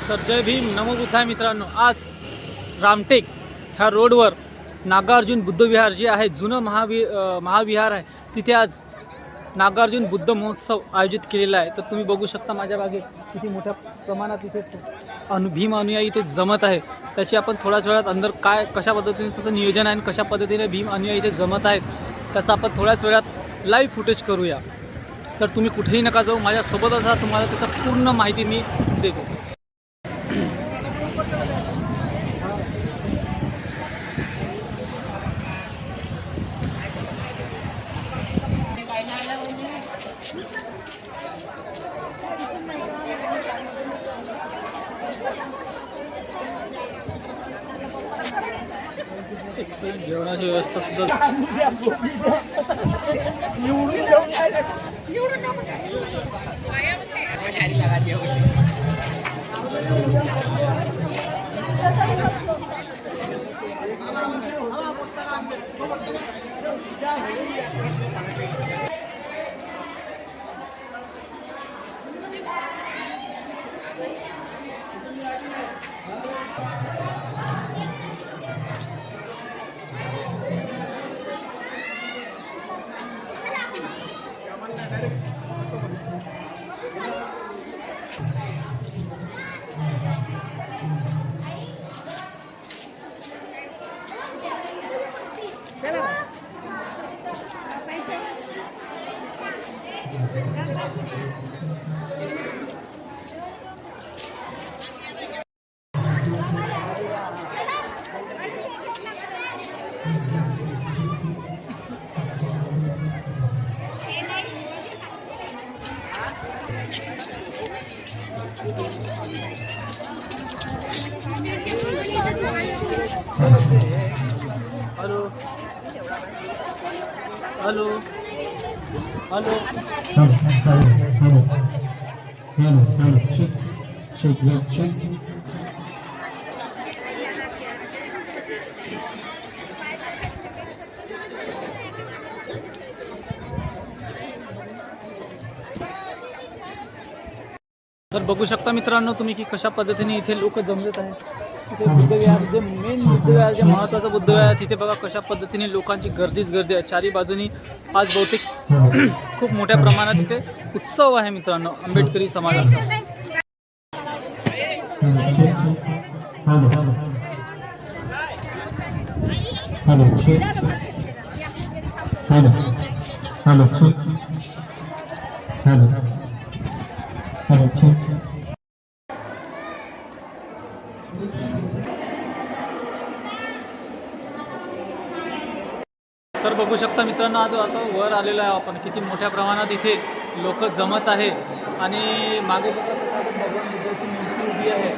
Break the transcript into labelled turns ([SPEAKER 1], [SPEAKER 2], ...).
[SPEAKER 1] तर जय भीम नमो बुद्धाय मित्रांनो, आज रामटेक ह्या रोडवर नागार्जुन बुद्धविहार जे आहे जुनं महाविहार आहे, तिथे आज नागार्जुन बुद्ध महोत्सव आयोजित केलेला आहे। तर तुम्ही बघू शकता माझ्या मागे किती मोठ्या प्रमाणात इथे भीम अनुयायी इथे जमत आहे। त्याची आपण थोड्याच वेळात अंदर काय कशा पद्धतीने त्याचं नियोजन आहे आणि कशा पद्धतीने भीम अनुयायी इथे जमत आहेत त्याचा आपण थोड्याच वेळात लाईव्ह फुटेज करूया। तर तुम्ही कुठेही नका जाऊ, माझ्यासोबतच असा तुम्हाला त्याची पूर्ण माहिती मी देतो। जेवणाची व्यवस्था सुद्धा हेलो हेलो हेलो तर बघू शकता मित्रांनो तुम्ही की कशा पद्धतीने इथे लोक जमलेत आहेत। तिथे बुद्धविहार जे मेन बुद्धविहार जे महत्त्वाचं बुद्धविहार आहे तिथे बघा कशा पद्धतीने लोकांची गर्दीच गर्दी आहे। चारी बाजूनी आज बहुतेक खूप मोठ्या प्रमाणात इथे उत्सव आहे मित्रांनो आंबेडकरी समाजाचा। तर बघू शकता मित्रांनो आज आता वर आलेलो आहे आपण, किती मोठ्या प्रमाणात इथे लोक जमत आहे आणि मागे बघा भगवान बुद्धाची मूर्ती उभी आहे।